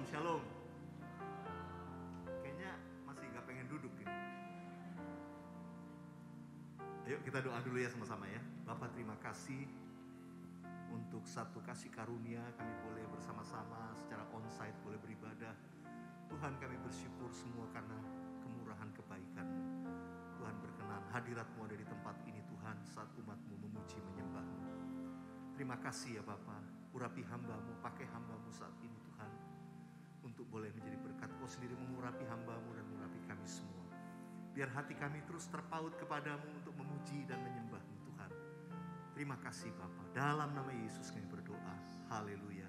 Shalom, shalom. Kayaknya masih nggak pengen duduk ini. Ayo kita doa dulu ya sama-sama ya. Bapak terima kasih untuk satu kasih karunia kami boleh bersama-sama secara onsite boleh beribadah. Tuhan kami bersyukur semua karena kemurahan kebaikan-Mu. Tuhan berkenan hadirat-Mu ada di tempat ini Tuhan saat umat-Mu memuji menyembah-Mu. Terima kasih ya Bapak, urapi hamba-Mu, pakai hamba-Mu saat ini Tuhan untuk boleh menjadi berkat. Kau sendiri mengurapi hamba-Mu dan mengurapi kami semua. Biar hati kami terus terpaut kepadamu untuk memuji dan menyembah-Mu Tuhan. Terima kasih Bapa. Dalam nama Yesus kami berdoa. Haleluya.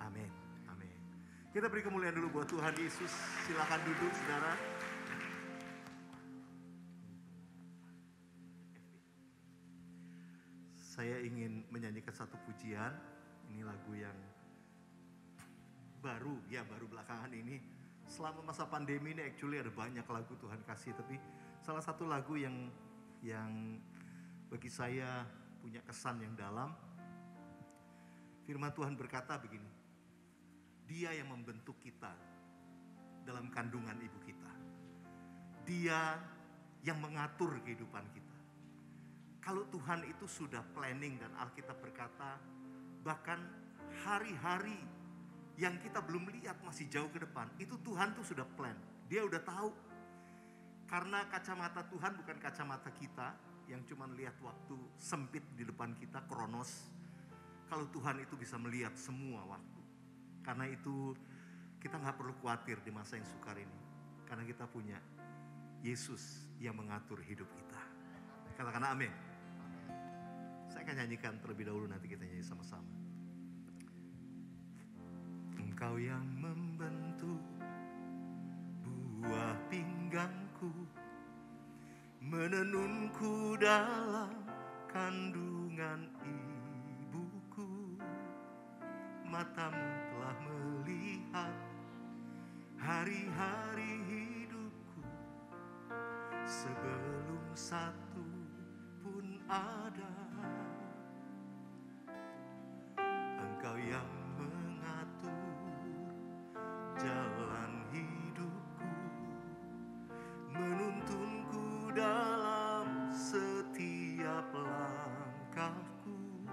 Amin. Amin. Kita beri kemuliaan dulu buat Tuhan Yesus. Silakan duduk saudara. Saya ingin menyanyikan satu pujian. Ini lagu yang baru belakangan ini. Selama masa pandemi ini actually ada banyak lagu Tuhan kasih, tapi salah satu lagu yang bagi saya punya kesan yang dalam. Firman Tuhan berkata begini, Dia yang membentuk kita dalam kandungan ibu kita. Dia yang mengatur kehidupan kita. Kalau Tuhan itu sudah planning dan Alkitab berkata, bahkan hari-hari yang kita belum lihat masih jauh ke depan, itu Tuhan tuh sudah plan. Dia udah tahu. Karena kacamata Tuhan bukan kacamata kita yang cuma lihat waktu sempit di depan kita, kronos. Kalau Tuhan itu bisa melihat semua waktu. Karena itu kita gak perlu khawatir di masa yang sukar ini. Karena kita punya Yesus yang mengatur hidup kita. Katakan amin. Saya akan nyanyikan terlebih dahulu, nanti kita nyanyi sama-sama. Engkau yang membentuk buah pinggangku, menenunku dalam kandungan ibuku. Matamu telah melihat hari-hari hidupku, sebelum satu pun ada. Engkau yang mengatur jalan hidupku, menuntunku dalam setiap langkahku.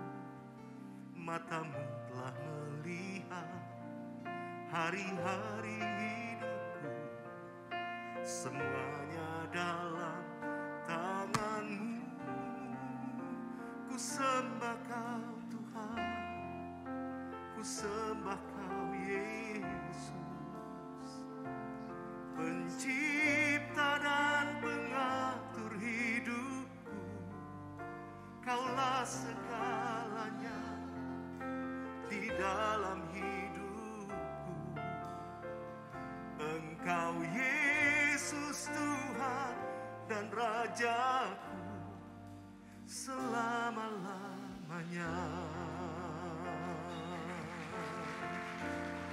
Matamu telah melihat hari-hari hidupku, semuanya dalam tangan-Mu. Ku sembah Kau Tuhan, ku sembah Kau Yesus, pencipta dan pengatur hidupku. Kaulah segalanya di dalam hidupku. Engkau Yesus Tuhan dan Rajaku selama-lamanya.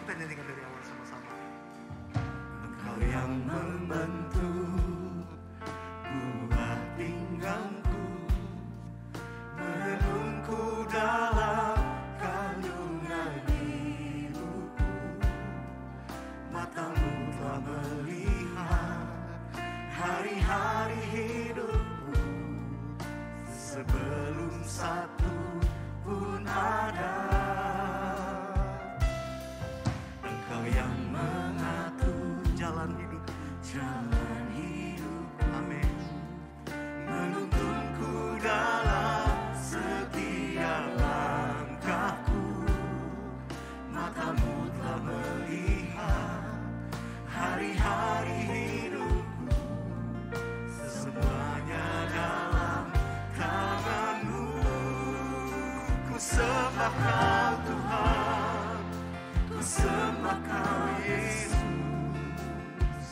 Kita nyanyikan dari awal sama-sama. Engkau yang membentuk buah pinggangku, menenunku dalam kandungan ibuku. Matamu telah melihat hari-hari hidupku, sebelum satu pun ada. Engkau yang mengatur jalan hidup, amin. Menuntunku dalam setiap langkahku. Matamu telah melihat hari-hari hidupku, semuanya dalam tangan-Mu. Ku sembah Kau Tuhan, ku sembah Kau Yesus,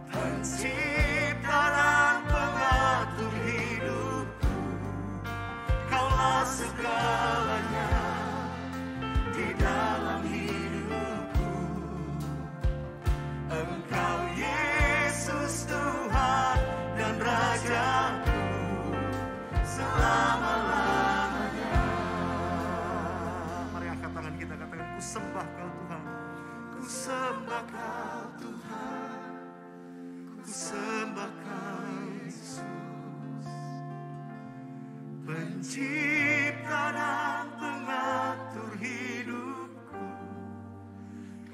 pencipta dan pengatur hidupku. Kaulah segalanya di dalam hidupku. Engkau Yesus Tuhan dan Rajaku selama-lamanya. Mari angkat tangan kita, katakan ku sembah Kau Tuhan, ku Pencipta dan pengatur hidupku,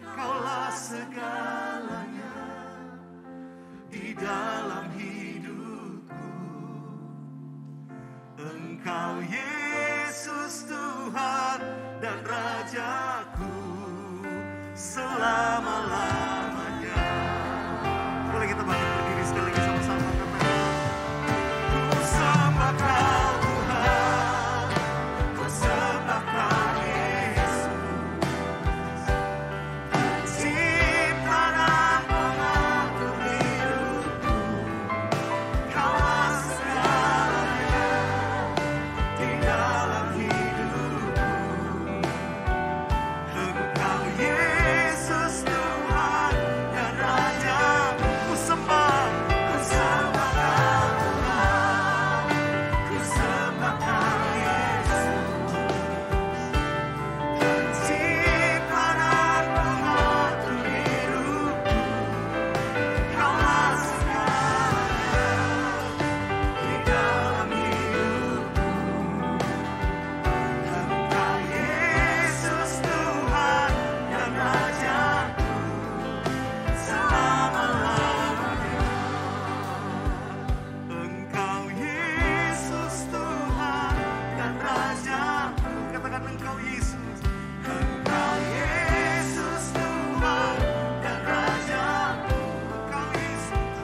Kaulah segalanya di dalam hidupku. Engkau Yesus Tuhan dan Rajaku selama-lamanya. Boleh kita bangkit berdiri sekali lagi sama-sama, katakan, ku sembah Kau Tuhan, ku sembah Kau Yesus, Pencipta dan pengatur hidupku, Kaulah segalanya di dalam hidupku. Engkau Yesus Tuhan dan Raja, ku sembah Kau Tuhan, ku sembah Kau Yesus, Pencipta dan pengatur hidupku, Kaulah segalanya di dalam hidupku. Engkau Yesus Tuhan dan Rajaku selama-lamanya. Engkau Yesus Tuhan dan Rajaku. Katakan, Engkau Yesus. Engkau Yesus Tuhan dan Rajaku. Engkau Yesus.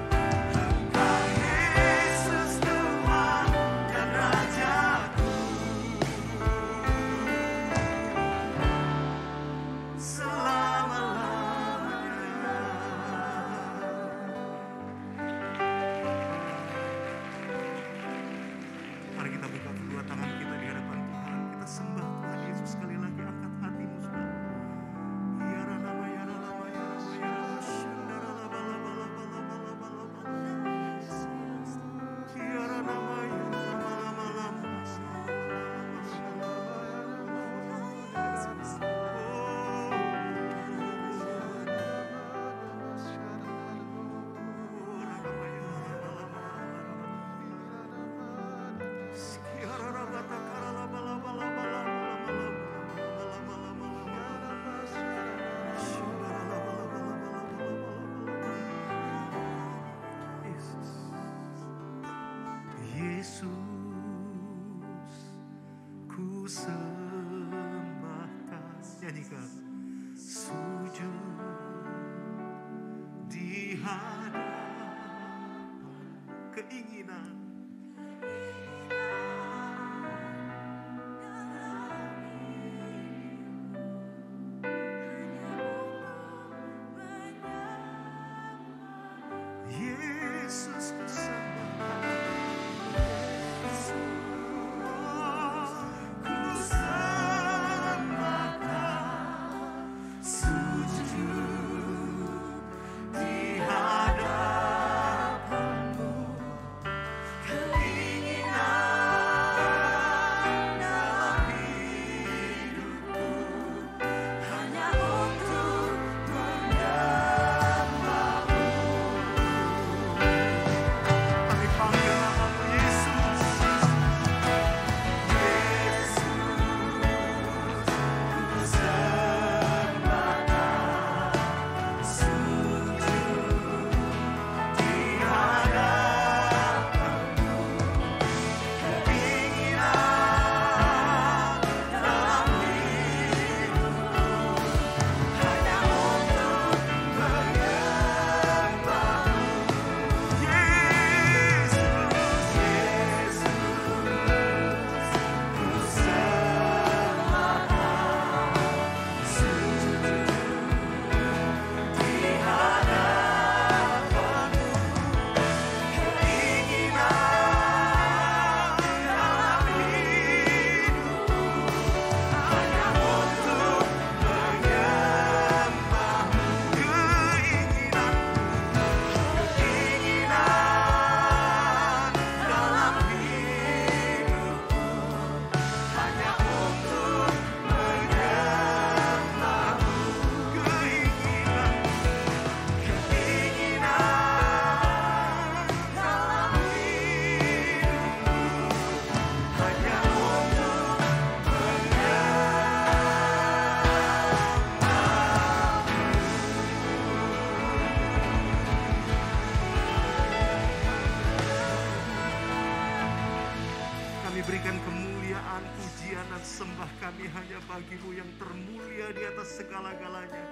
Engkau Yesus Tuhan dan Rajaku selama-lamanya. Mari kita buka kedua tangan kita di hadapan Tuhan. Kita sembah Tuhan Yesus sekali lagi. Angkat hatimu, saudara. Yesus, ku sembah Kau. Nyanyikan. Sujud di hadapan keinginan. Yesus, ku sembah Kau. Ku sembah Kau. menyatakan kemuliaan, pujian dan sembah kami hanya bagi-Mu yang termulia di atas segala-galanya.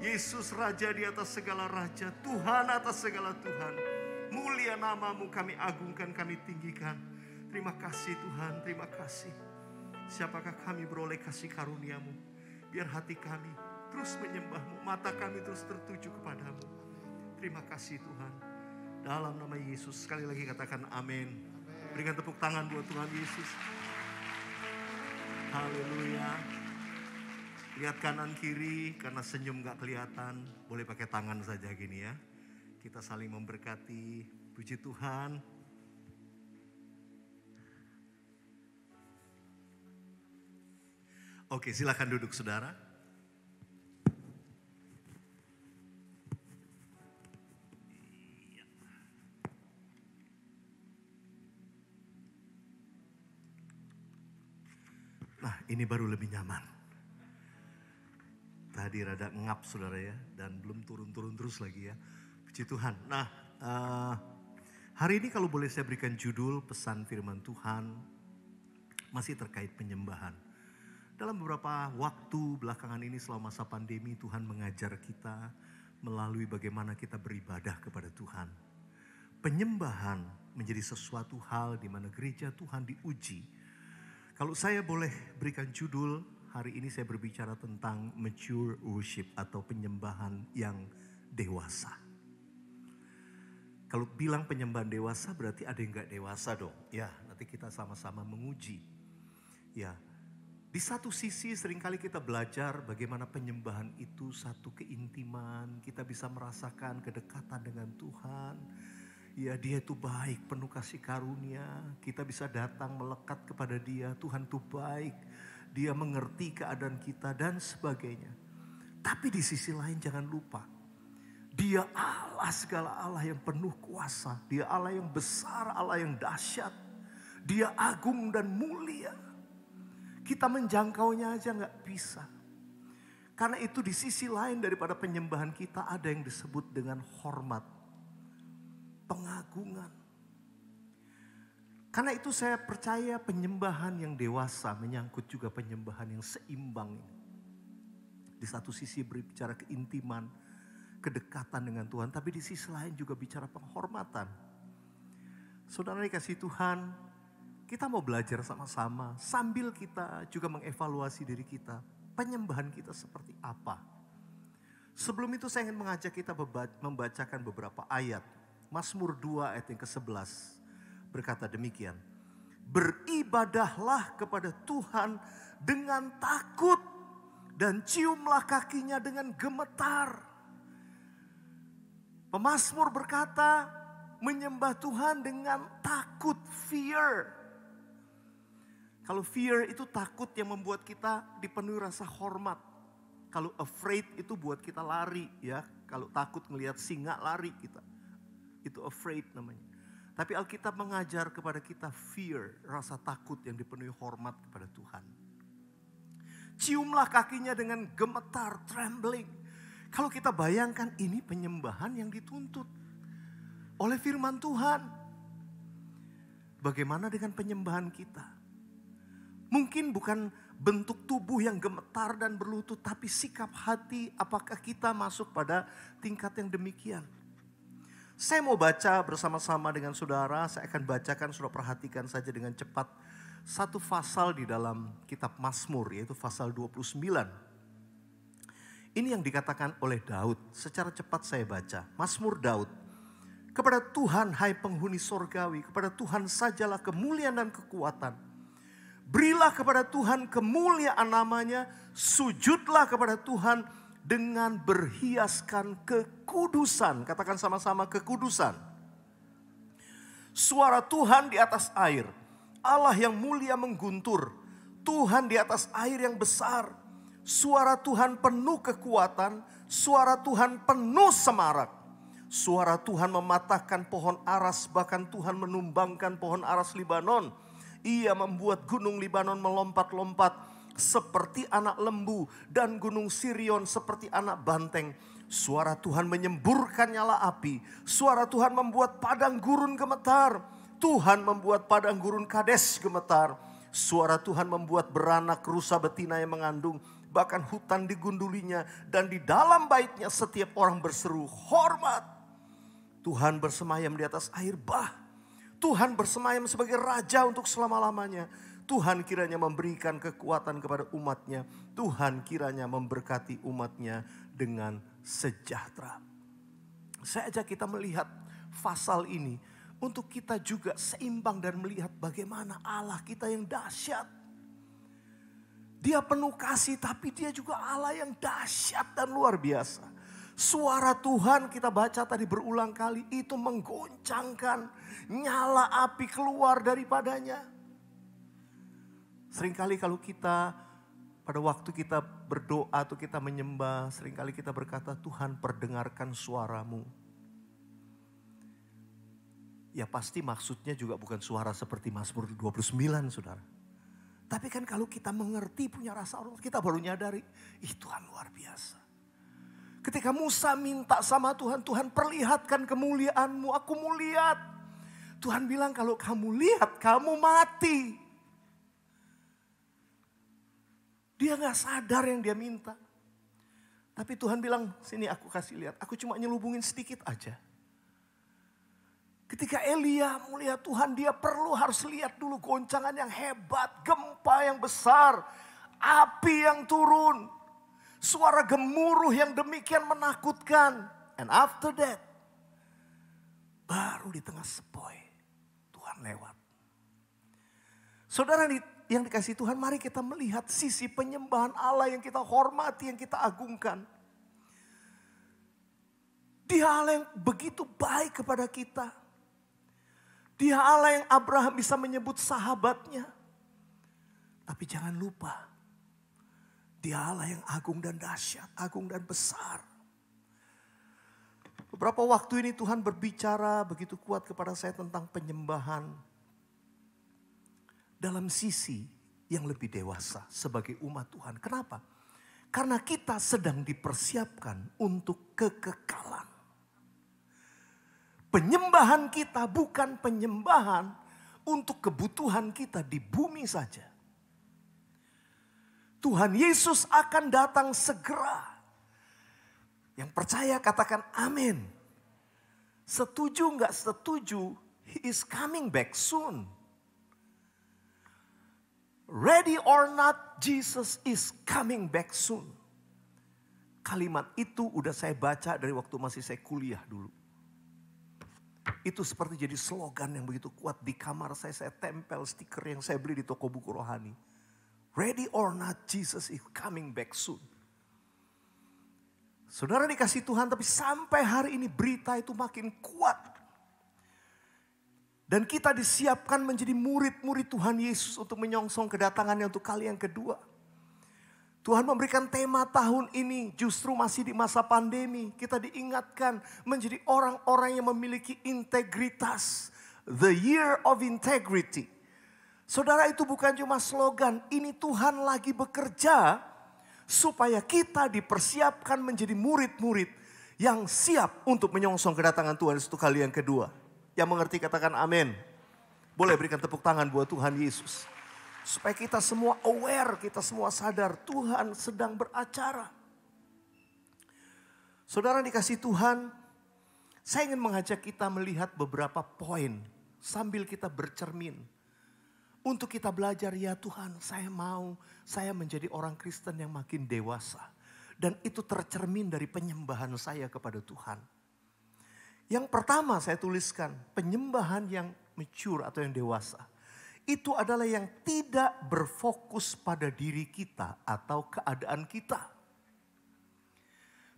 Yesus Raja di atas segala Raja, Tuhan atas segala Tuhan. Mulia nama-Mu, kami agungkan, kami tinggikan. Terima kasih Tuhan, terima kasih. Siapakah kami beroleh kasih karunia-Mu? Biar hati kami terus menyembah-Mu, mata kami terus tertuju kepadamu. Terima kasih Tuhan. Dalam nama Yesus, sekali lagi katakan amin. Berikan tepuk tangan buat Tuhan Yesus. Haleluya. Lihat kanan kiri, karena senyum gak kelihatan. Boleh pakai tangan saja gini ya. Kita saling memberkati. Puji Tuhan. Oke, silakan duduk saudara. Nah, ini baru lebih nyaman. Tadi rada ngap saudara ya, dan belum turun-turun terus lagi ya. Puji Tuhan. Nah, hari ini kalau boleh saya berikan judul pesan firman Tuhan, masih terkait penyembahan. Dalam beberapa waktu belakangan ini selama masa pandemi, Tuhan mengajar kita melalui bagaimana kita beribadah kepada Tuhan. Penyembahan menjadi sesuatu hal di mana gereja Tuhan diuji. Kalau saya boleh berikan judul, hari ini saya berbicara tentang mature worship atau penyembahan yang dewasa. Kalau bilang penyembahan dewasa berarti ada yang gak dewasa dong. Ya, nanti kita sama-sama menguji. Ya, di satu sisi seringkali kita belajar bagaimana penyembahan itu satu keintiman. Kita bisa merasakan kedekatan dengan Tuhan. Ya, dia itu baik, penuh kasih karunia. Kita bisa datang melekat kepada dia. Tuhan itu baik. Dia mengerti keadaan kita dan sebagainya. Tapi di sisi lain jangan lupa. Dia Allah segala Allah yang penuh kuasa. Dia Allah yang besar, Allah yang dahsyat. Dia agung dan mulia. Kita menjangkaunya aja gak bisa. Karena itu di sisi lain daripada penyembahan kita ada yang disebut dengan hormat. Pengagungan. Karena itu saya percaya penyembahan yang dewasa menyangkut juga penyembahan yang seimbang. Di satu sisi berbicara keintiman, kedekatan dengan Tuhan, tapi di sisi lain juga bicara penghormatan. Saudara dikasih Tuhan, kita mau belajar sama-sama sambil kita juga mengevaluasi diri kita. Penyembahan kita seperti apa? Sebelum itu saya ingin mengajak kita membacakan beberapa ayat. Mazmur 2 ayat yang ke-11 berkata demikian. Beribadahlah kepada Tuhan dengan takut dan ciumlah kakinya dengan gemetar. Pemazmur berkata menyembah Tuhan dengan takut, fear. Kalau fear itu takut yang membuat kita dipenuhi rasa hormat. Kalau afraid itu buat kita lari ya. Kalau takut ngelihat singa lari kita. Itu afraid namanya. Tapi Alkitab mengajar kepada kita fear, rasa takut yang dipenuhi hormat kepada Tuhan. Ciumlah kakinya dengan gemetar, trembling. Kalau kita bayangkan ini penyembahan yang dituntut oleh firman Tuhan. Bagaimana dengan penyembahan kita? Mungkin bukan bentuk tubuh yang gemetar dan berlutut, tapi sikap hati apakah kita masuk pada tingkat yang demikian? Saya mau baca bersama-sama dengan saudara, saya akan bacakan, saudara perhatikan saja dengan cepat. Satu pasal di dalam kitab Mazmur, yaitu pasal 29. Ini yang dikatakan oleh Daud, secara cepat saya baca. Mazmur Daud. Kepada Tuhan hai penghuni sorgawi, kepada Tuhan sajalah kemuliaan dan kekuatan. Berilah kepada Tuhan kemuliaan namanya, sujudlah kepada Tuhan dengan berhiaskan kekudusan. Katakan sama-sama kekudusan. Suara Tuhan di atas air. Allah yang mulia mengguntur. Tuhan di atas air yang besar. Suara Tuhan penuh kekuatan. Suara Tuhan penuh semarak. Suara Tuhan mematahkan pohon aras. Bahkan Tuhan menumbangkan pohon aras Libanon. Ia membuat gunung Libanon melompat-lompat seperti anak lembu dan gunung Sirion seperti anak banteng. Suara Tuhan menyemburkan nyala api. Suara Tuhan membuat padang gurun gemetar. Tuhan membuat padang gurun Kades gemetar. Suara Tuhan membuat beranak rusa betina yang mengandung. Bahkan hutan digundulinya. Dan di dalam baitnya setiap orang berseru hormat. Tuhan bersemayam di atas air bah. Tuhan bersemayam sebagai raja untuk selama-lamanya. Tuhan kiranya memberikan kekuatan kepada umatnya. Tuhan kiranya memberkati umatnya dengan sejahtera. Saya ajak kita melihat pasal ini untuk kita juga seimbang dan melihat bagaimana Allah kita yang dahsyat. Dia penuh kasih tapi dia juga Allah yang dahsyat dan luar biasa. Suara Tuhan kita baca tadi berulang kali itu menggoncangkan, nyala api keluar daripadanya. Seringkali kalau kita pada waktu kita berdoa atau kita menyembah, seringkali kita berkata, Tuhan perdengarkan suaramu. Ya pasti maksudnya juga bukan suara seperti Mazmur 29 saudara. Tapi kan kalau kita mengerti punya rasa Allah, kita baru nyadari, Tuhan luar biasa. Ketika Musa minta sama Tuhan, Tuhan perlihatkan kemuliaanmu, aku mau lihat. Tuhan bilang kalau kamu lihat, kamu mati. Dia gak sadar yang dia minta. Tapi Tuhan bilang, sini aku kasih lihat. Aku cuma nyelubungin sedikit aja. Ketika Elia melihat Tuhan, dia harus lihat dulu goncangan yang hebat. Gempa yang besar. Api yang turun. Suara gemuruh yang demikian menakutkan. And after that, baru di tengah sepoi, Tuhan lewat. Saudara yang dikasih Tuhan, mari kita melihat sisi penyembahan Allah yang kita hormati, yang kita agungkan. Dia Allah yang begitu baik kepada kita. Dia Allah yang Abraham bisa menyebut sahabatnya. Tapi jangan lupa, Dia Allah yang agung dan dahsyat, agung dan besar. Beberapa waktu ini Tuhan berbicara begitu kuat kepada saya tentang penyembahan. Dalam sisi yang lebih dewasa sebagai umat Tuhan. Kenapa? Karena kita sedang dipersiapkan untuk kekekalan. Penyembahan kita bukan penyembahan untuk kebutuhan kita di bumi saja. Tuhan Yesus akan datang segera. Yang percaya katakan amin. Setuju nggak setuju, He is coming back soon. Ready or not, Jesus is coming back soon. Kalimat itu udah saya baca dari waktu masih saya kuliah dulu. Itu seperti jadi slogan yang begitu kuat di kamar saya tempel stiker yang saya beli di toko buku rohani. Ready or not, Jesus is coming back soon. Saudara dikasih Tuhan, tapi sampai hari ini berita itu makin kuat. Dan kita disiapkan menjadi murid-murid Tuhan Yesus untuk menyongsong kedatangannya untuk kali yang kedua. Tuhan memberikan tema tahun ini justru masih di masa pandemi. Kita diingatkan menjadi orang-orang yang memiliki integritas. The year of integrity. Saudara, itu bukan cuma slogan. Ini Tuhan lagi bekerja supaya kita dipersiapkan menjadi murid-murid yang siap untuk menyongsong kedatangan Tuhan untuk kali yang kedua. Yang mengerti katakan amin. Boleh berikan tepuk tangan buat Tuhan Yesus. Supaya kita semua aware, kita semua sadar Tuhan sedang beracara. Saudara dikasih Tuhan, saya ingin mengajak kita melihat beberapa poin sambil kita bercermin. Untuk kita belajar, ya Tuhan saya menjadi orang Kristen yang makin dewasa. Dan itu tercermin dari penyembahan saya kepada Tuhan. Yang pertama saya tuliskan, penyembahan yang mature atau yang dewasa. Itu adalah yang tidak berfokus pada diri kita atau keadaan kita.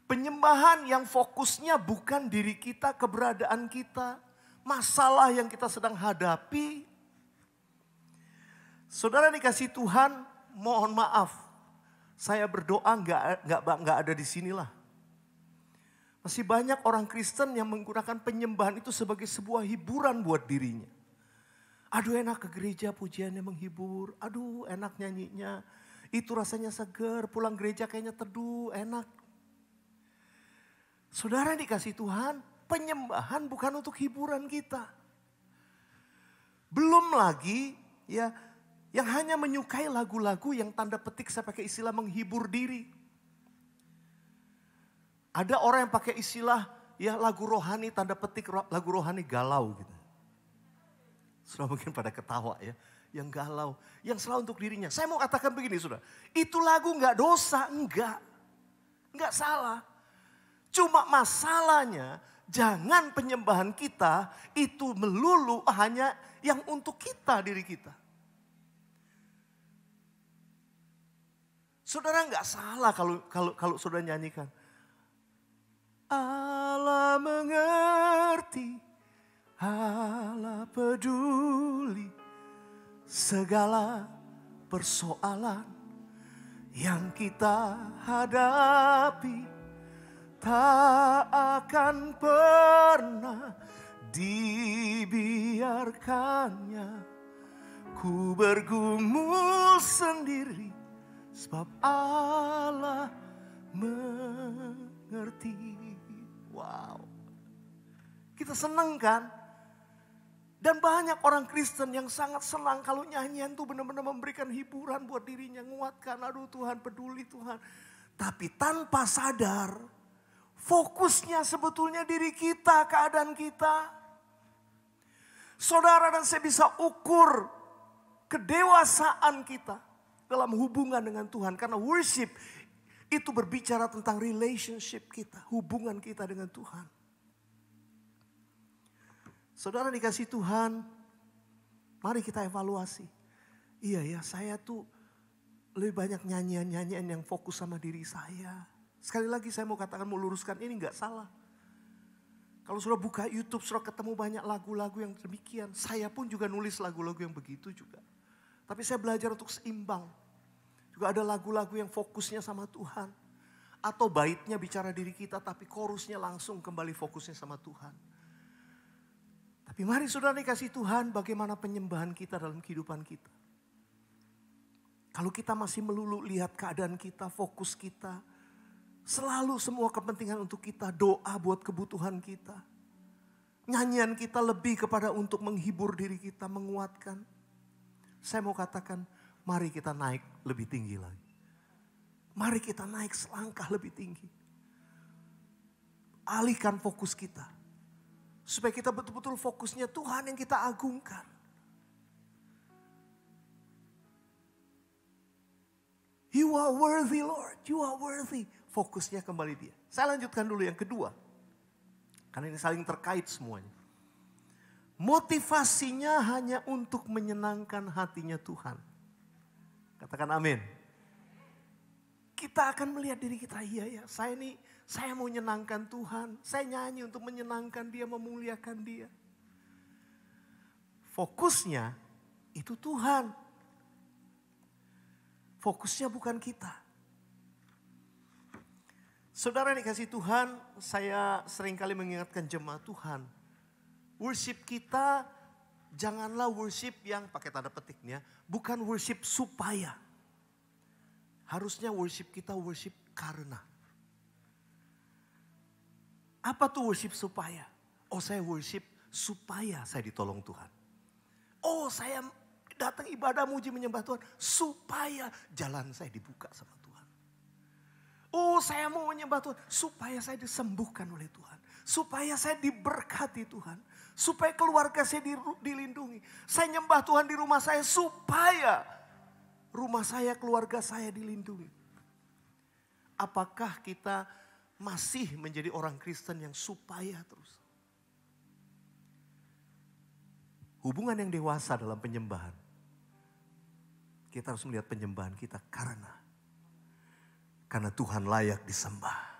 Penyembahan yang fokusnya bukan diri kita, keberadaan kita, masalah yang kita sedang hadapi. Saudara dikasih Tuhan, mohon maaf. Saya berdoa nggak ada di sinilah. Masih banyak orang Kristen yang menggunakan penyembahan itu sebagai sebuah hiburan buat dirinya. Aduh enak ke gereja, pujiannya menghibur. Aduh enak nyanyinya. Itu rasanya seger, pulang gereja kayaknya teduh, enak. Saudara yang dikasih Tuhan, penyembahan bukan untuk hiburan kita. Belum lagi ya yang hanya menyukai lagu-lagu yang tanda petik saya pakai istilah menghibur diri. Ada orang yang pakai istilah ya lagu rohani tanda petik lagu rohani galau gitu. Sudah mungkin pada ketawa ya. Yang galau, yang selalu untuk dirinya. Saya mau katakan begini saudara, itu lagu enggak dosa, enggak salah. Cuma masalahnya jangan penyembahan kita itu melulu hanya yang untuk kita, diri kita. Saudara enggak salah kalau saudara nyanyikan. Allah mengerti, Allah peduli. Segala persoalan yang kita hadapi tak akan pernah dibiarkannya. Ku bergumul sendiri sebab Allah mengerti. Wow. Kita senang kan? Dan banyak orang Kristen yang sangat senang kalau nyanyian itu benar-benar memberikan hiburan buat dirinya. Nguatkan, aduh Tuhan peduli Tuhan. Tapi tanpa sadar, fokusnya sebetulnya diri kita, keadaan kita. Saudara dan saya bisa ukur kedewasaan kita dalam hubungan dengan Tuhan. Karena worship itu berbicara tentang relationship kita, hubungan kita dengan Tuhan. Saudara dikasih Tuhan, mari kita evaluasi. Iya ya, saya tuh lebih banyak nyanyian-nyanyian yang fokus sama diri saya. Sekali lagi saya mau katakan, mau luruskan, ini gak salah. Kalau sudah buka YouTube, sudah ketemu banyak lagu-lagu yang demikian. Saya pun juga nulis lagu-lagu yang begitu juga. Tapi saya belajar untuk seimbang. Juga ada lagu-lagu yang fokusnya sama Tuhan. Atau baitnya bicara diri kita, tapi chorusnya langsung kembali fokusnya sama Tuhan. Tapi mari saudara dikasih Tuhan, bagaimana penyembahan kita dalam kehidupan kita. Kalau kita masih melulu lihat keadaan kita, fokus kita. Selalu semua kepentingan untuk kita, doa buat kebutuhan kita. Nyanyian kita lebih kepada untuk menghibur diri kita, menguatkan. Saya mau katakan, mari kita naik lebih tinggi lagi. Mari kita naik selangkah lebih tinggi. Alihkan fokus kita. Supaya kita betul-betul fokusnya Tuhan yang kita agungkan. You are worthy Lord, you are worthy. Fokusnya kembali dia. Saya lanjutkan dulu yang kedua. Karena ini saling terkait semuanya. Motivasinya hanya untuk menyenangkan hatinya Tuhan. Katakan amin. Kita akan melihat diri kita, iya ya, saya mau menyenangkan Tuhan. Saya nyanyi untuk menyenangkan dia, memuliakan dia. Fokusnya itu Tuhan. Fokusnya bukan kita. Saudara yang dikasih Tuhan, saya seringkali mengingatkan jemaat Tuhan. Worship kita janganlah worship yang pakai tanda petiknya. Bukan worship supaya. Harusnya worship kita worship karena. Apa tuh worship supaya? Oh saya worship supaya saya ditolong Tuhan. Oh saya datang ibadah muji menyembah Tuhan supaya jalan saya dibuka sama Tuhan. Oh saya mau menyembah Tuhan supaya saya disembuhkan oleh Tuhan. Supaya saya diberkati Tuhan. Supaya keluarga saya dilindungi. Saya nyembah Tuhan di rumah saya supaya rumah saya, keluarga saya dilindungi. Apakah kita masih menjadi orang Kristen yang supaya terus? Hubungan yang dewasa dalam penyembahan. Kita harus melihat penyembahan kita karena Tuhan layak disembah.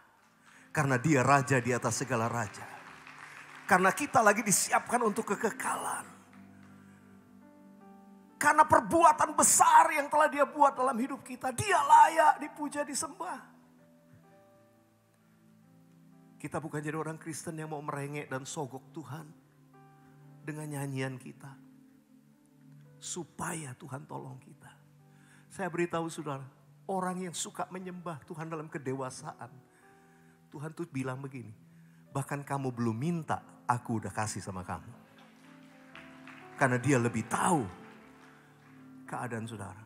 Karena dia raja di atas segala raja. Karena kita lagi disiapkan untuk kekekalan. Karena perbuatan besar yang telah dia buat dalam hidup kita. Dia layak dipuja, disembah. Kita bukan jadi orang Kristen yang mau merengek dan sogok Tuhan. Dengan nyanyian kita. Supaya Tuhan tolong kita. Saya beritahu saudara. Orang yang suka menyembah Tuhan dalam kedewasaan. Tuhan tuh bilang begini. Bahkan kamu belum minta, aku udah kasih sama kamu. Karena dia lebih tahu keadaan saudara.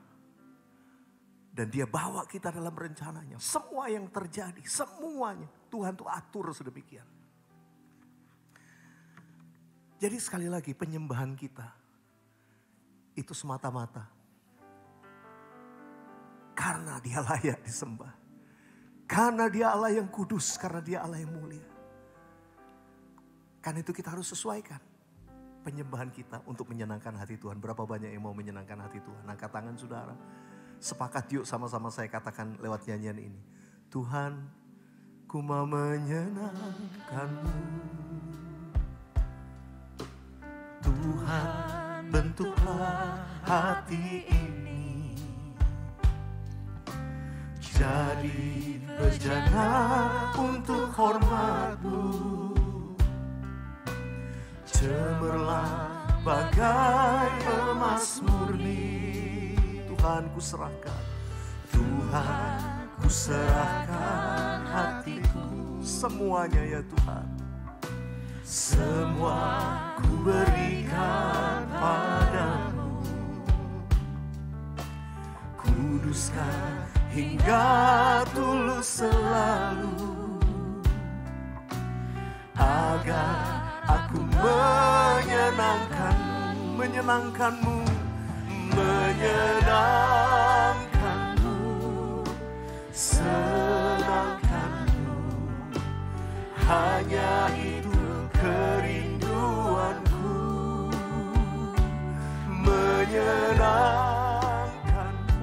Dan dia bawa kita dalam rencananya. Semua yang terjadi, semuanya Tuhan tuh atur sedemikian. Jadi sekali lagi penyembahan kita itu semata-mata karena dia layak disembah. Karena dia Allah yang kudus, karena dia Allah yang mulia. Karena itu kita harus sesuaikan penyembahan kita untuk menyenangkan hati Tuhan. Berapa banyak yang mau menyenangkan hati Tuhan? Angkat tangan saudara. Sepakat yuk sama-sama saya katakan lewat nyanyian ini. Tuhan, ku mau menyenangkan-Mu. Tuhan, bentuklah hati ini jadi bejana untuk hormat-Mu. Cemerlang bagai emas murni. Tuhan ku serahkan, Tuhan ku serahkan hatiku. Semuanya ya Tuhan, semua ku berikan padamu. Kuduskan hingga tulus selalu, agar aku menyenangkan-Mu, menyenangkan-Mu, menyenangkan-Mu, senangkan-Mu. Hanya itu kerinduanku, menyenangkan-Mu,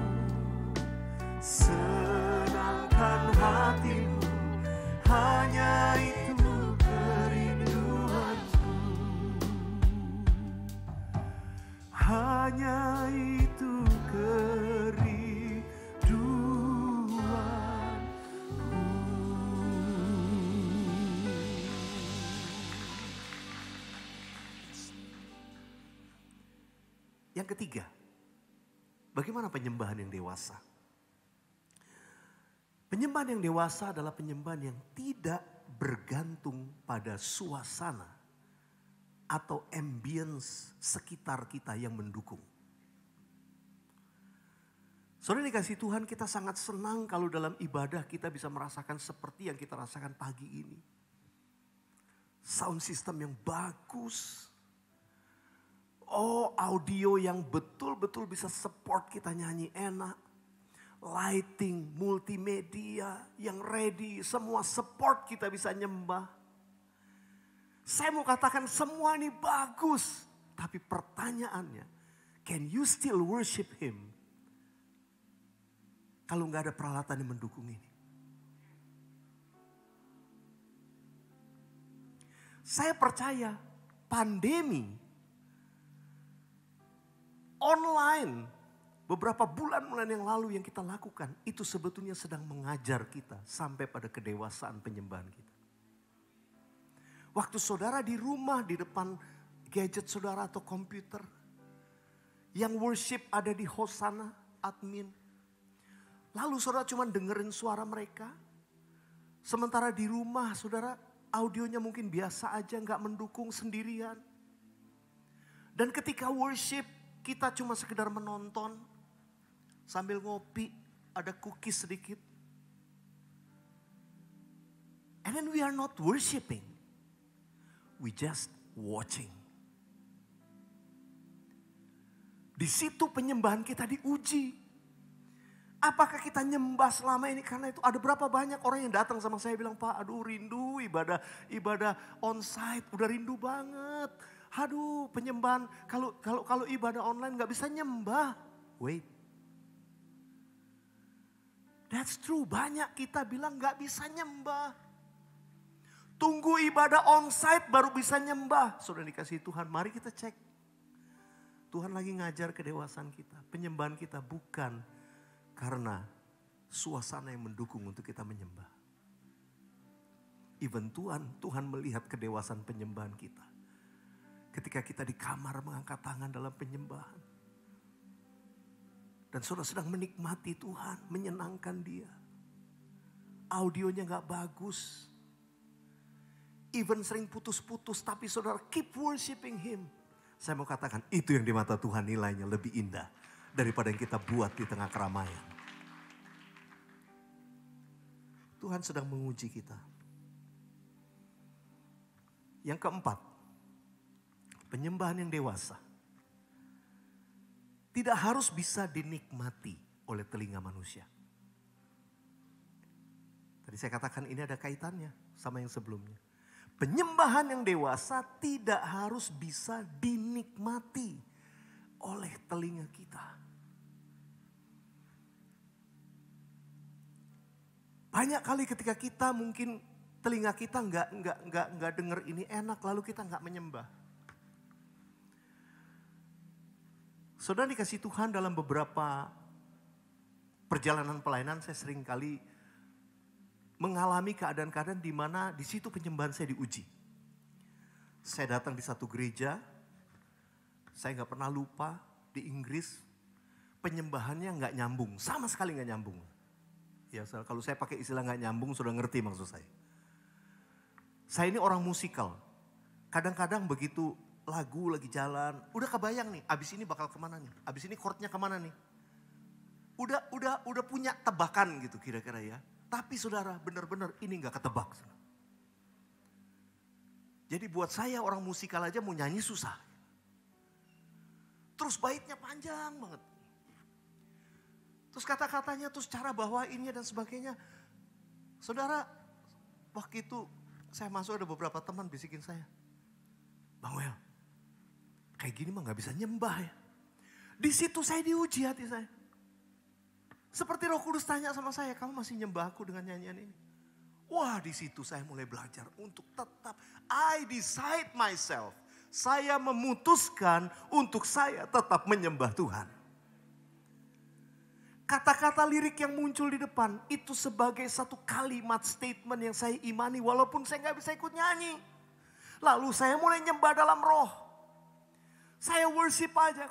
senangkan hatimu. Hanya itu kerinduanku, hanya itu kerinduanku. Yang ketiga, bagaimana penyembahan yang dewasa? Penyembahan yang dewasa adalah penyembahan yang tidak bergantung pada suasana atau ambience sekitar kita yang mendukung. Saudara dikasih Tuhan, kita sangat senang kalau dalam ibadah kita bisa merasakan seperti yang kita rasakan pagi ini. Sound system yang bagus. Oh, audio yang betul-betul bisa support kita nyanyi enak. Lighting, multimedia yang ready, semua support kita bisa nyembah. Saya mau katakan semua ini bagus. Tapi pertanyaannya, can you still worship Him? Kalau nggak ada peralatan yang mendukung ini. Saya percaya pandemi online beberapa bulan yang lalu yang kita lakukan itu sebetulnya sedang mengajar kita sampai pada kedewasaan penyembahan kita. Waktu saudara di rumah di depan gadget saudara atau komputer, yang worship ada di hosana admin, lalu saudara cuma dengerin suara mereka, sementara di rumah saudara audionya mungkin biasa aja, nggak mendukung, sendirian. Dan ketika worship kita cuma sekedar menonton sambil ngopi, ada cookies sedikit. And then we are not worshiping. We just watching. Di situ penyembahan kita diuji. Apakah kita nyembah selama ini? Karena itu ada berapa banyak orang yang datang sama saya bilang, Pak, aduh rindu ibadah onsite, udah rindu banget. Aduh penyembahan, kalau ibadah online gak bisa nyembah. Wait. That's true, banyak kita bilang gak bisa nyembah. Tunggu ibadah onsite baru bisa nyembah. Saudara dikasih Tuhan, mari kita cek. Tuhan lagi ngajar kedewasaan kita. Penyembahan kita bukan karena suasana yang mendukung untuk kita menyembah. Even Tuhan melihat kedewasaan penyembahan kita. Ketika kita di kamar mengangkat tangan dalam penyembahan. Dan saudara sedang menikmati Tuhan, menyenangkan Dia. Audionya gak bagus. Even sering putus-putus, tapi saudara keep worshiping Him. Saya mau katakan itu yang di mata Tuhan nilainya lebih indah daripada yang kita buat di tengah keramaian. Tuhan sedang menguji kita. Yang keempat, penyembahan yang dewasa tidak harus bisa dinikmati oleh telinga manusia. Tadi saya katakan ini ada kaitannya sama yang sebelumnya. Penyembahan yang dewasa tidak harus bisa dinikmati oleh telinga kita. Banyak kali ketika kita mungkin telinga kita nggak dengar ini enak, lalu kita nggak menyembah. Saudara dikasih Tuhan, dalam beberapa perjalanan pelayanan saya sering kali mengalami keadaan-keadaan di mana di situ penyembahan saya diuji. Saya datang di satu gereja, saya nggak pernah lupa di Inggris penyembahannya nggak nyambung, sama sekali nggak nyambung. Ya, kalau saya pakai istilah nggak nyambung, sudah ngerti maksud saya. Saya ini orang musikal, kadang-kadang begitu lagu lagi jalan, udah kebayang nih, abis ini bakal kemana nih, abis ini chordnya kemana nih. Udah punya tebakan gitu kira-kira ya. Tapi saudara, benar-benar ini gak ketebak. Jadi buat saya orang musikal aja mau nyanyi susah. Terus baitnya panjang banget. Terus kata-katanya, terus cara bawainnya dan sebagainya. Saudara, waktu itu saya masuk ada beberapa teman bisikin saya. Bang Wel, kayak gini mah gak bisa nyembah ya. Di situ saya diuji hati saya. Seperti Roh Kudus tanya sama saya, kamu masih nyembah aku dengan nyanyian ini? Wah, di situ saya mulai belajar untuk tetap, I decide myself. Saya memutuskan untuk saya tetap menyembah Tuhan. Kata-kata lirik yang muncul di depan itu sebagai satu kalimat statement yang saya imani walaupun saya gak bisa ikut nyanyi. Lalu saya mulai nyembah dalam roh. Saya worship aja,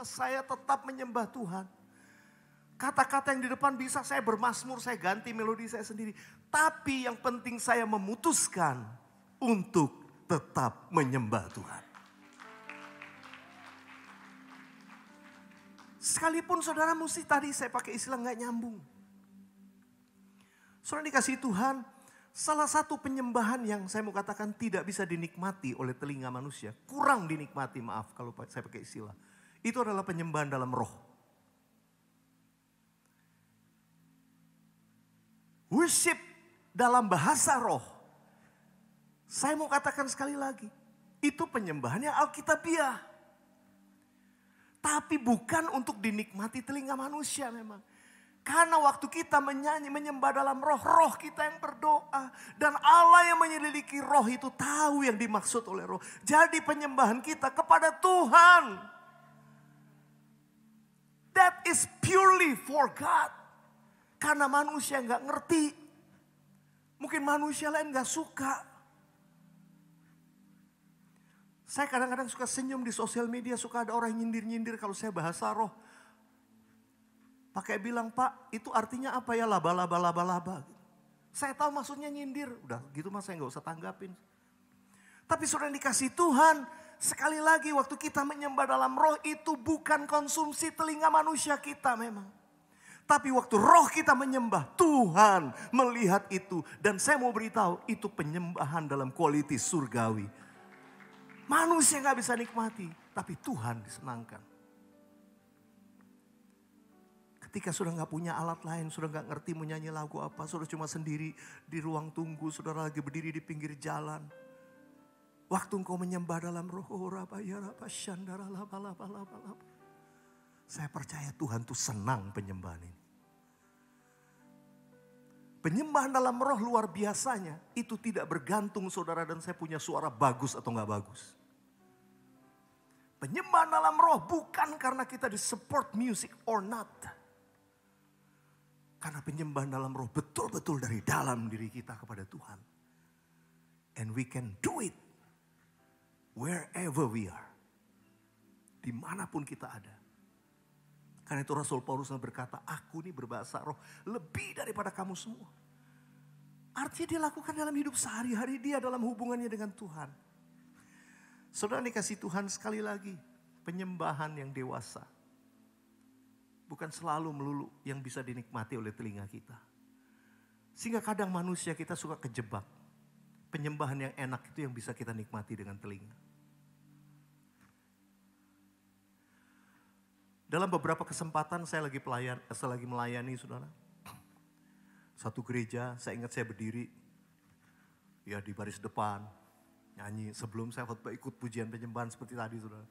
saya tetap menyembah Tuhan. Kata-kata yang di depan bisa saya bermazmur, saya ganti melodi saya sendiri. Tapi yang penting saya memutuskan untuk tetap menyembah Tuhan. Sekalipun saudara mesti tadi saya pakai istilah gak nyambung. Saudara dikasih Tuhan, salah satu penyembahan yang saya mau katakan tidak bisa dinikmati oleh telinga manusia. Kurang dinikmati, maaf kalau saya pakai istilah. Itu adalah penyembahan dalam roh. Worship dalam bahasa roh. Saya mau katakan sekali lagi. Itu penyembahannya Alkitabiah. Tapi bukan untuk dinikmati telinga manusia memang. Karena waktu kita menyanyi, menyembah dalam roh, roh kita yang berdoa. Dan Allah yang menyelidiki roh itu tahu yang dimaksud oleh roh. Jadi penyembahan kita kepada Tuhan. That is purely for God. Karena manusia gak ngerti. Mungkin manusia lain gak suka. Saya kadang-kadang suka senyum di sosial media. Suka ada orang nyindir-nyindir kalau saya bahasa roh. Pakai bilang, Pak itu artinya apa ya, laba-laba. Saya tahu maksudnya nyindir. Udah gitu mas saya gak usah tanggapin. Tapi sudah dikasih Tuhan. Sekali lagi waktu kita menyembah dalam roh itu bukan konsumsi telinga manusia kita memang. Tapi waktu roh kita menyembah, Tuhan melihat itu. Dan saya mau beritahu, itu penyembahan dalam kualitas surgawi. Manusia gak bisa nikmati, tapi Tuhan disenangkan. Ketika sudah gak punya alat lain, sudah gak ngerti mau nyanyi lagu apa, sudah cuma sendiri di ruang tunggu, saudara lagi berdiri di pinggir jalan. Waktu engkau menyembah dalam roh, saya percaya Tuhan tuh senang penyembahan ini. Penyembahan dalam roh luar biasanya itu tidak bergantung saudara dan saya punya suara bagus atau gak bagus. Penyembahan dalam roh bukan karena kita di support music or not. Karena penyembahan dalam roh betul-betul dari dalam diri kita kepada Tuhan. And we can do it wherever we are. Dimanapun kita ada. Karena itu Rasul Paulus berkata, aku ini berbahasa roh lebih daripada kamu semua. Artinya dia lakukan dalam hidup sehari-hari dia dalam hubungannya dengan Tuhan. Saudara dikasih Tuhan sekali lagi. penyembahan yang dewasa bukan selalu melulu yang bisa dinikmati oleh telinga kita. Sehingga kadang manusia kita suka kejebak. Penyembahan yang enak itu yang bisa kita nikmati dengan telinga. Dalam beberapa kesempatan saya lagi melayani saudara. Satu gereja, saya ingat saya berdiri ya di baris depan, nyanyi. Sebelum saya khotbah ikut pujian penyembahan seperti tadi saudara.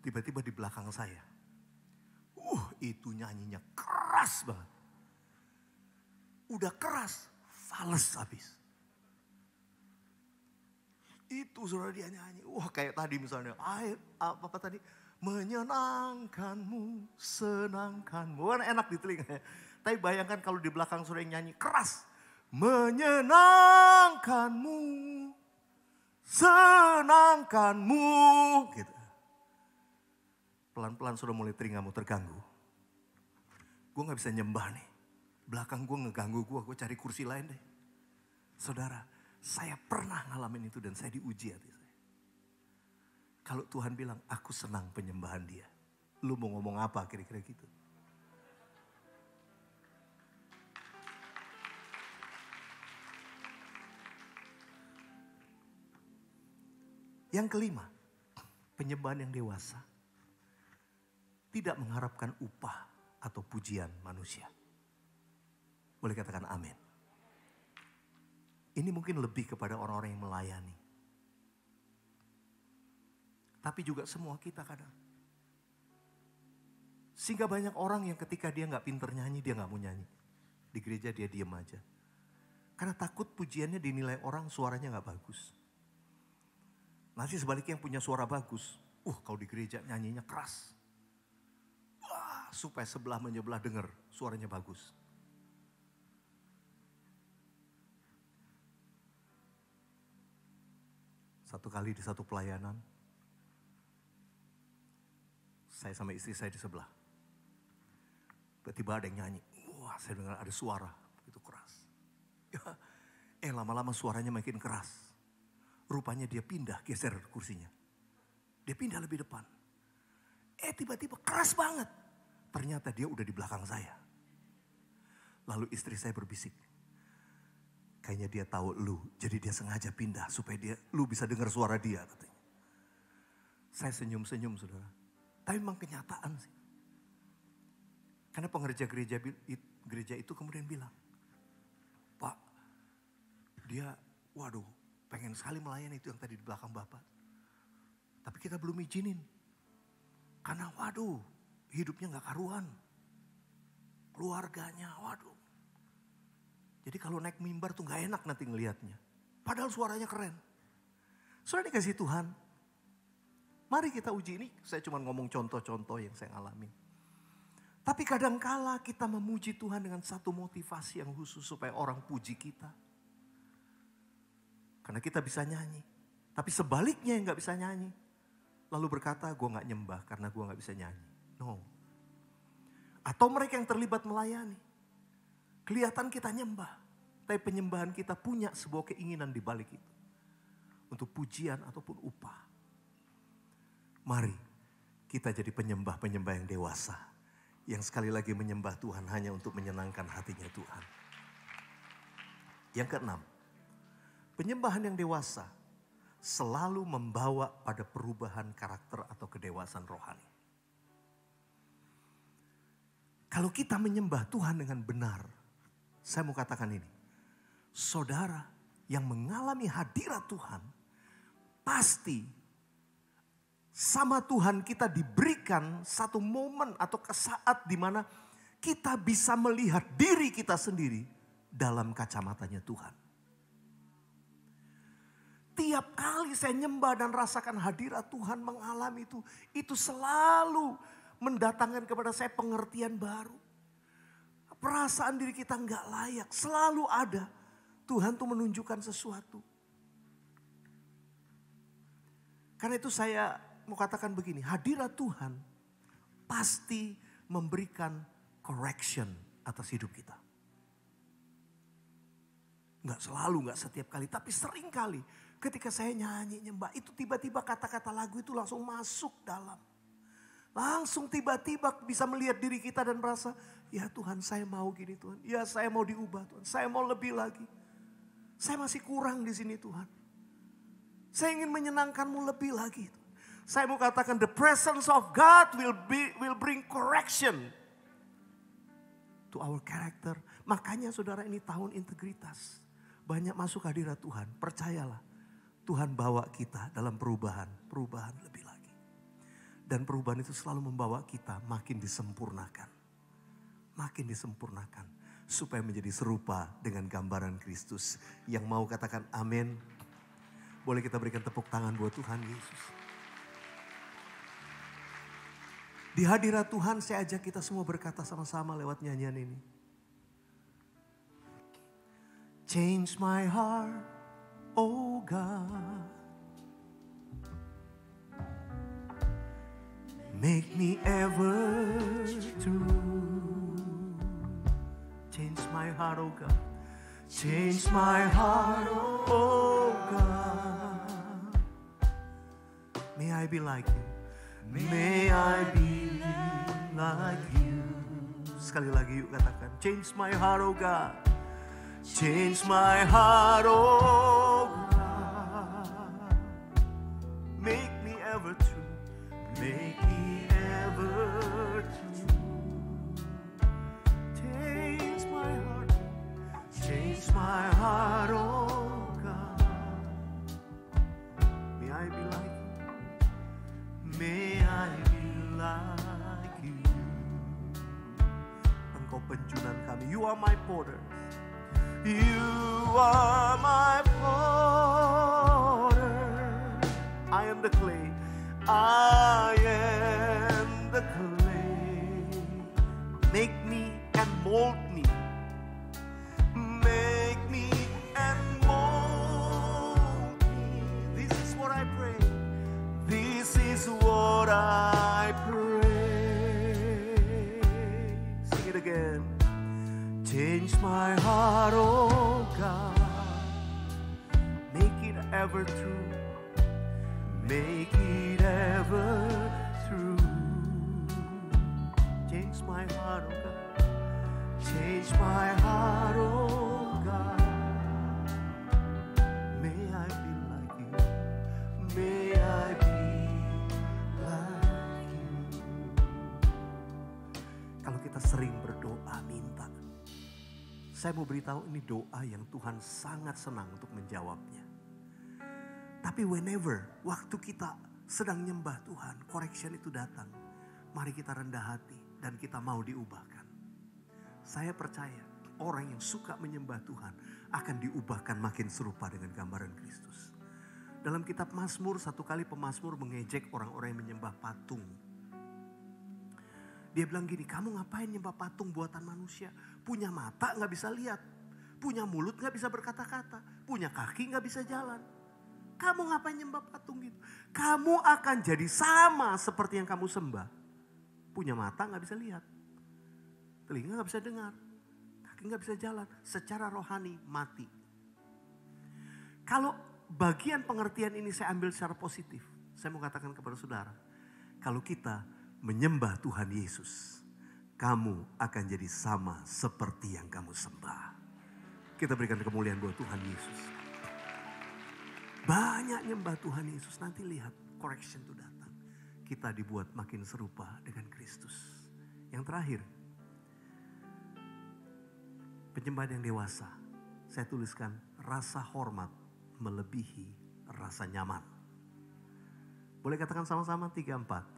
Tiba-tiba di belakang saya, itu nyanyinya keras banget. Udah keras, fales habis. Itu saudara dia nyanyi. Kayak tadi misalnya, apa tadi? Menyenangkanmu, senangkanmu. Kan enak di telinga. Tapi bayangkan kalau di belakang saudara yang nyanyi keras. Menyenangkanmu, senangkanmu. Gitu. Pelan-pelan sudah mulai telingamu terganggu. Gue gak bisa nyembah nih. Belakang gue ngeganggu gue cari kursi lain deh. Saudara, saya pernah ngalamin itu dan saya diuji hati saya. Kalau Tuhan bilang, aku senang penyembahan dia. Lu mau ngomong apa kira-kira gitu. Yang kelima, penyembahan yang dewasa. Tidak mengharapkan upah atau pujian manusia. Boleh katakan amin. Ini mungkin lebih kepada orang-orang yang melayani. Tapi juga semua kita kadang. Sehingga banyak orang yang ketika dia gak pinter nyanyi, dia gak mau nyanyi. Di gereja dia diem aja. Karena takut pujiannya dinilai orang suaranya gak bagus. Nanti sebaliknya yang punya suara bagus. Kalau di gereja nyanyinya keras. Supaya sebelah menyebelah dengar suaranya bagus. Satu kali di satu pelayanan, saya sama istri saya di sebelah. Tiba-tiba ada yang nyanyi. Saya dengar ada suara begitu keras. Lama-lama suaranya makin keras. Rupanya dia pindah, geser kursinya. Dia pindah lebih depan. Tiba-tiba keras banget. Ternyata dia udah di belakang saya. Lalu istri saya berbisik. Kayaknya dia tahu lu, jadi dia sengaja pindah supaya lu bisa dengar suara dia katanya. Saya senyum-senyum saudara. Tapi memang kenyataan sih. Karena pengerja gereja itu kemudian bilang, Pak, dia pengen sekali melayani itu yang tadi di belakang Bapak. Tapi kita belum izinin. Karena hidupnya gak karuan. Keluarganya, Jadi kalau naik mimbar tuh gak enak nanti ngelihatnya. Padahal suaranya keren. Sudah dikasih Tuhan. Mari kita uji ini. Saya cuma ngomong contoh-contoh yang saya alami. Tapi kadangkala kita memuji Tuhan dengan satu motivasi yang khusus supaya orang puji kita. Karena kita bisa nyanyi. Tapi sebaliknya yang gak bisa nyanyi. Lalu berkata, gue gak nyembah karena gue gak bisa nyanyi. No. Atau mereka yang terlibat melayani. Kelihatan kita nyembah. Tapi penyembahan kita punya sebuah keinginan di balik itu. Untuk pujian ataupun upah. Mari kita jadi penyembah-penyembah yang dewasa. Yang sekali lagi menyembah Tuhan hanya untuk menyenangkan hatinya Tuhan. Yang keenam. Penyembahan yang dewasa selalu membawa pada perubahan karakter atau kedewasaan rohani. Kalau kita menyembah Tuhan dengan benar, saya mau katakan ini. Saudara yang mengalami hadirat Tuhan, pasti sama Tuhan kita diberikan satu momen atau saat di mana kita bisa melihat diri kita sendiri dalam kacamatanya Tuhan. Tiap kali saya nyembah dan rasakan hadirat Tuhan mengalami itu selalu mendatangkan kepada saya pengertian baru. Perasaan diri kita nggak layak, selalu ada. Tuhan tuh menunjukkan sesuatu. Karena itu saya mau katakan begini, hadirat Tuhan pasti memberikan correction atas hidup kita. Nggak selalu, nggak setiap kali, tapi sering kali Ketika saya nyanyi nyembah, itu tiba-tiba kata-kata lagu itu langsung masuk dalam. Langsung tiba-tiba bisa melihat diri kita dan merasa, ya Tuhan saya mau gini Tuhan. Ya saya mau diubah Tuhan, saya mau lebih lagi. Saya masih kurang di sini Tuhan. Saya ingin menyenangkan-Mu lebih lagi. Saya mau katakan the presence of God will bring correction to our character. Makanya saudara, ini tahun integritas. Banyak masuk hadirat Tuhan, percayalah. Tuhan bawa kita dalam perubahan lebih lagi. Dan perubahan itu selalu membawa kita makin disempurnakan. Makin disempurnakan. Supaya menjadi serupa dengan gambaran Kristus. Yang mau katakan amin. Boleh kita berikan tepuk tangan buat Tuhan Yesus. Di hadirat Tuhan saya ajak kita semua berkata sama-sama lewat nyanyian ini. Change my heart, oh God. Make me ever true. Change my heart, oh God. Change my heart, oh God. May I be like you. May I be like you. Sekali lagi yuk katakan. Change my heart, oh God. Change my heart, oh God. Make me ever true. Make me ever true. Change my heart. Change my heart, oh God. May I be like you. May I be like you. Engkau penjunan kami. You are my potter. You are my potter. I am the clay. I am the clay. Make me and mold me. Make me and mold me. This is what I pray. This is what I pray. Sing it again. Change my heart, oh God. Make it ever true. Make it ever true. Change my heart, oh God. Change my heart, oh God. May I be like you. May I be like you. Kalau kita sering berdoa minta, saya mau beritahu ini doa yang Tuhan sangat senang untuk menjawabnya. Tapi whenever waktu kita sedang nyembah Tuhan, correction itu datang. Mari kita rendah hati dan kita mau diubahkan. Saya percaya orang yang suka menyembah Tuhan akan diubahkan makin serupa dengan gambaran Kristus. Dalam kitab Mazmur, satu kali pemazmur mengejek orang-orang yang menyembah patung. Dia bilang gini, kamu ngapain nyembah patung buatan manusia? Punya mata gak bisa lihat. Punya mulut gak bisa berkata-kata. Punya kaki gak bisa jalan. Kamu ngapain nyembah patung gitu? Kamu akan jadi sama seperti yang kamu sembah. Punya mata gak bisa lihat. Telinga gak bisa dengar. Kaki gak bisa jalan. Secara rohani mati. Kalau bagian pengertian ini saya ambil secara positif. Saya mau katakan kepada saudara. Kalau kita menyembah Tuhan Yesus, kamu akan jadi sama seperti yang kamu sembah. Kita berikan kemuliaan buat Tuhan Yesus. Banyak nyembah Tuhan Yesus, nanti lihat correction itu datang. Kita dibuat makin serupa dengan Kristus. Yang terakhir, penyembahan yang dewasa. Saya tuliskan rasa hormat melebihi rasa nyaman. Boleh katakan sama-sama 3, 4.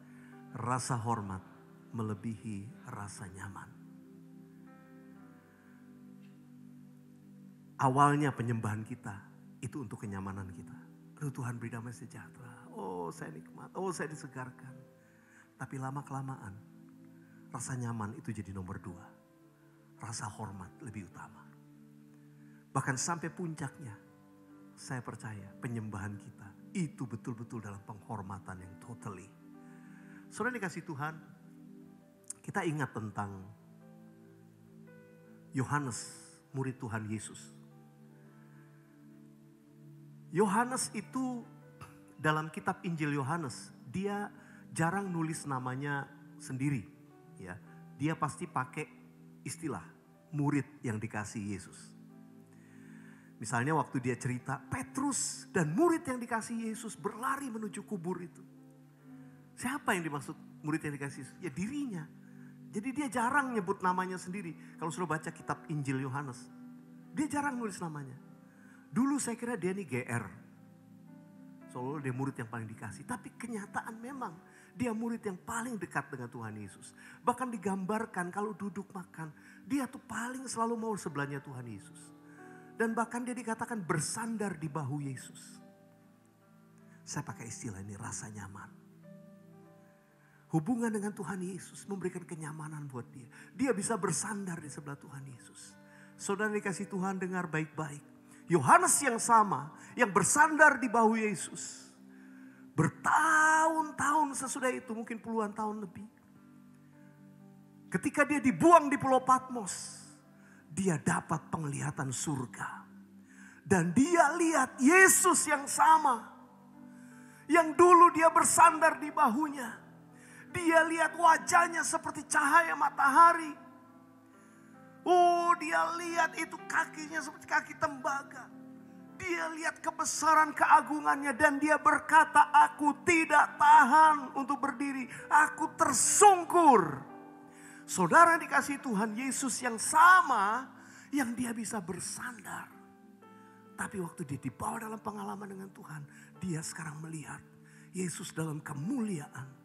Rasa hormat melebihi rasa nyaman. Awalnya penyembahan kita itu untuk kenyamanan kita. Aduh Tuhan beri damai sejahtera. Oh saya nikmat, oh saya disegarkan. Tapi lama-kelamaan rasa nyaman itu jadi nomor 2. Rasa hormat lebih utama. Bahkan sampai puncaknya, saya percaya penyembahan kita itu betul-betul dalam penghormatan yang totally. Saudara dikasih Tuhan, kita ingat tentang Yohanes, murid Tuhan Yesus. Yohanes itu dalam kitab Injil Yohanes, dia jarang nulis namanya sendiri. Ya, dia pasti pakai istilah murid yang dikasih Yesus. Misalnya waktu dia cerita, Petrus dan murid yang dikasih Yesus berlari menuju kubur itu. Siapa yang dimaksud murid yang dikasih Yesus? Ya dirinya. Jadi dia jarang nyebut namanya sendiri. Kalau sudah baca kitab Injil Yohanes, dia jarang nulis namanya. Dulu saya kira dia ini GR. Soalnya dia murid yang paling dikasih. Tapi kenyataan memang dia murid yang paling dekat dengan Tuhan Yesus. Bahkan digambarkan kalau duduk makan, dia tuh paling selalu mau sebelahnya Tuhan Yesus. Dan bahkan dia dikatakan bersandar di bahu Yesus. Saya pakai istilah ini, rasa nyaman. Hubungan dengan Tuhan Yesus memberikan kenyamanan buat dia. Dia bisa bersandar di sebelah Tuhan Yesus. Saudara dikasih Tuhan, dengar baik-baik. Yohanes yang sama, yang bersandar di bahu Yesus. Bertahun-tahun sesudah itu, mungkin puluhan tahun lebih. Ketika dia dibuang di Pulau Patmos, dia dapat penglihatan surga. Dan dia lihat Yesus yang sama. Yang dulu dia bersandar di bahunya. Dia lihat wajahnya seperti cahaya matahari. Oh, dia lihat itu kakinya seperti kaki tembaga. Dia lihat kebesaran keagungannya dan dia berkata, aku tidak tahan untuk berdiri. Aku tersungkur. Saudara dikasih Tuhan, Yesus yang sama yang dia bisa bersandar. Tapi waktu dia dibawa dalam pengalaman dengan Tuhan, dia sekarang melihat Yesus dalam kemuliaan.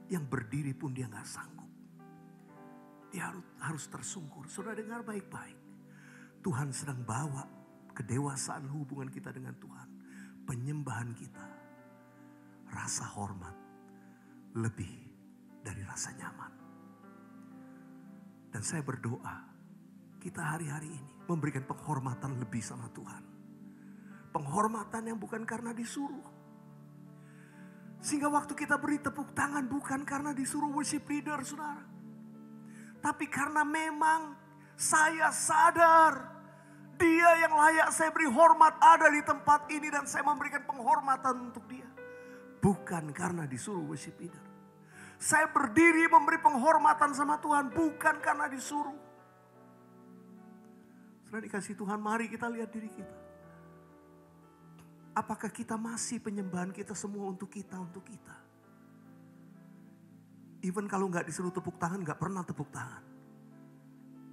Yang berdiri pun dia gak sanggup. Dia harus tersungkur. Saudara dengar baik-baik. Tuhan sedang bawa kedewasaan hubungan kita dengan Tuhan. Penyembahan kita. Rasa hormat lebih dari rasa nyaman. Dan saya berdoa, kita hari-hari ini memberikan penghormatan lebih sama Tuhan. Penghormatan yang bukan karena disuruh. Sehingga waktu kita beri tepuk tangan bukan karena disuruh worship leader, saudara. Tapi karena memang saya sadar, dia yang layak saya beri hormat ada di tempat ini dan saya memberikan penghormatan untuk dia. Bukan karena disuruh worship leader. Saya berdiri memberi penghormatan sama Tuhan bukan karena disuruh. Setelah dikasih Tuhan, mari kita lihat diri kita. Apakah kita masih penyembahan kita semua untuk kita, Even kalau gak disuruh tepuk tangan, gak pernah tepuk tangan.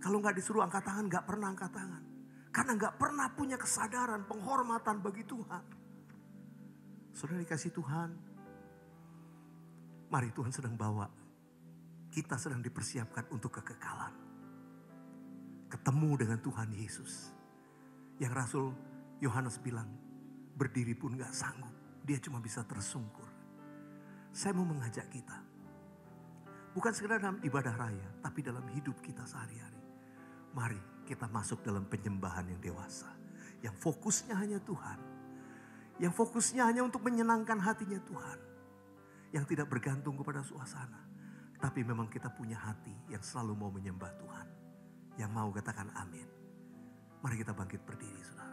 Kalau gak disuruh angkat tangan, gak pernah angkat tangan. Karena gak pernah punya kesadaran, penghormatan bagi Tuhan. Saudara dikasih Tuhan, mari Tuhan sedang bawa. Kita sedang dipersiapkan untuk kekekalan. Ketemu dengan Tuhan Yesus. Yang Rasul Yohanes bilang, berdiri pun gak sanggup. Dia cuma bisa tersungkur. Saya mau mengajak kita. Bukan sekedar dalam ibadah raya, tapi dalam hidup kita sehari-hari. Mari kita masuk dalam penyembahan yang dewasa. Yang fokusnya hanya Tuhan. Yang fokusnya hanya untuk menyenangkan hatinya Tuhan. Yang tidak bergantung kepada suasana. Tapi memang kita punya hati yang selalu mau menyembah Tuhan. Yang mau katakan amin. Mari kita bangkit berdiri, saudara.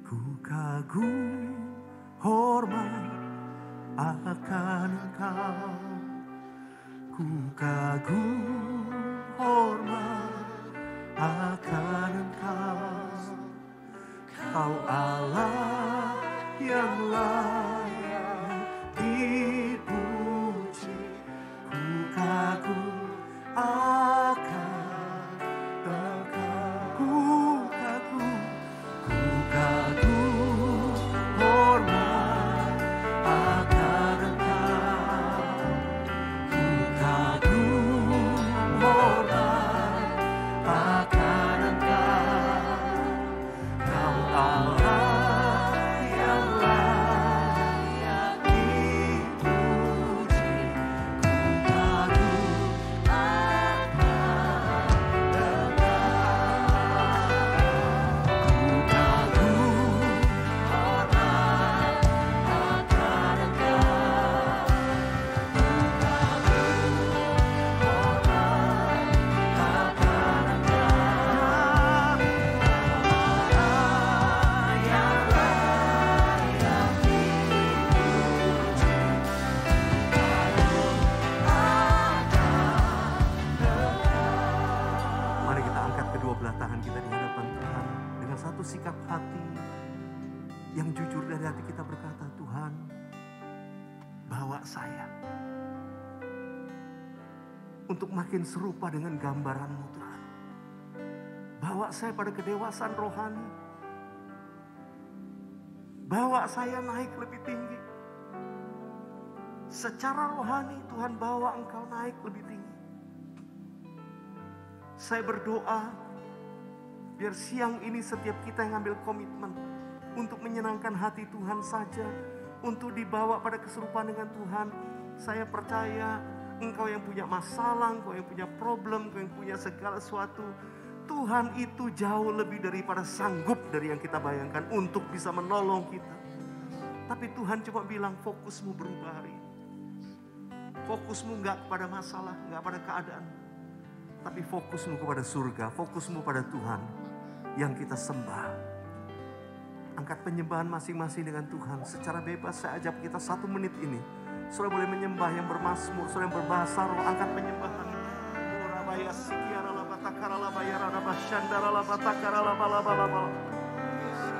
Ku kagum hormat akan Engkau. Ku kagum hormat akan Engkau. Kau Allah yang layak dipuji. Ku kagum akan Engkau. Ku kagum hormat akan Engkau. Ku kagum hormat akan Engkau. Kau Allah yang jujur dari hati kita berkata, Tuhan, bawa saya untuk makin serupa dengan gambaran-Mu Tuhan. Bawa saya pada kedewasaan rohani. Bawa saya naik lebih tinggi. Secara rohani Tuhan bawa Engkau naik lebih tinggi. Saya berdoa biar siang ini setiap kita yang ambil komitmen untuk menyenangkan hati Tuhan saja, untuk dibawa pada keserupaan dengan Tuhan. Saya percaya Engkau yang punya masalah, Engkau yang punya problem, Engkau yang punya segala sesuatu, Tuhan itu jauh lebih daripada sanggup dari yang kita bayangkan untuk bisa menolong kita. Tapi Tuhan cuma bilang, fokusmu berubah hari ini. Fokusmu enggak kepada masalah, enggak pada keadaan, tapi fokusmu kepada surga, fokusmu pada Tuhan yang kita sembah. Angkat penyembahan masing-masing dengan Tuhan. Secara bebas saya ajak kita 1 menit ini. Saudara boleh menyembah yang bermazmur, saudara yang berbahasa roh, angkat penyembahan.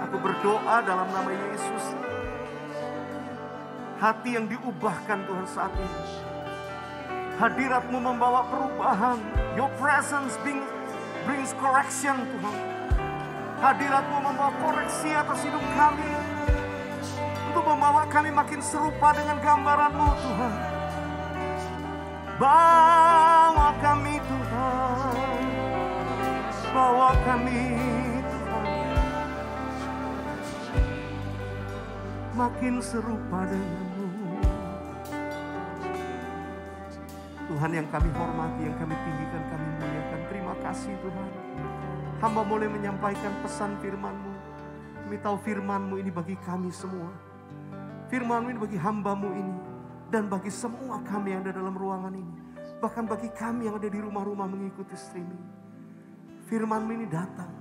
Aku berdoa dalam nama Yesus. Hati yang diubahkan Tuhan saat ini. Hadirat-Mu membawa perubahan. Your presence brings correction Tuhan. Hadirat-Mu membawa koreksi atas hidup kami. Untuk membawa kami makin serupa dengan gambaran-Mu Tuhan. Bawa kami Tuhan. Bawa kami Tuhan. Makin serupa dengan-Mu. Tuhan yang kami hormati, yang kami tinggikan, kami muliakan. Terima kasih Tuhan. Hamba boleh menyampaikan pesan firman-Mu. Kami tahu firman-Mu ini bagi kami semua. Firman-Mu ini bagi hamba-Mu ini. Dan bagi semua kami yang ada dalam ruangan ini. Bahkan bagi kami yang ada di rumah-rumah mengikuti streaming. Firman-Mu ini datang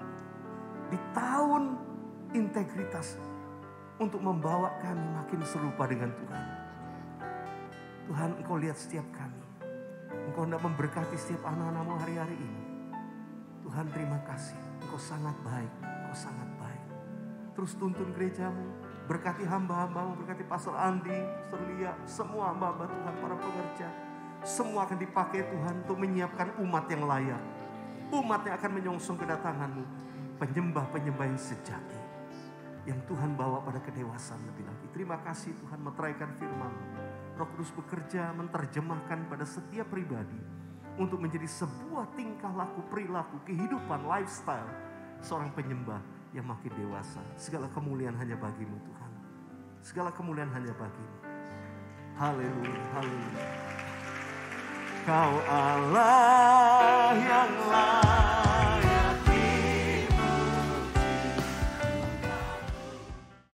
di tahun integritas untuk membawa kami makin serupa dengan Tuhan. Tuhan, Engkau lihat setiap kami. Engkau hendak memberkati setiap anak-anak-Mu hari-hari ini. Tuhan, terima kasih. Engkau sangat baik. Engkau sangat baik. Terus tuntun gereja-Mu. Berkati hamba-hamba-Mu. Berkati Pastor Andi, Pastor Lia. Semua hamba-hamba Tuhan, para pengerja. Semua akan dipakai Tuhan untuk menyiapkan umat yang layak. Umat yang akan menyongsong kedatangan-Mu. Penyembah-penyembah yang sejati. Yang Tuhan bawa pada kedewasaan lebih lagi. Terima kasih Tuhan, meteraikan firman-Mu. Roh Kudus bekerja menerjemahkan pada setiap pribadi untuk menjadi sebuah tingkah laku, perilaku, kehidupan, lifestyle seorang penyembah yang makin dewasa. Segala kemuliaan hanya bagi-Mu Tuhan. Segala kemuliaan hanya bagi-Mu. Haleluya, haleluya. Kau Allah yang lain.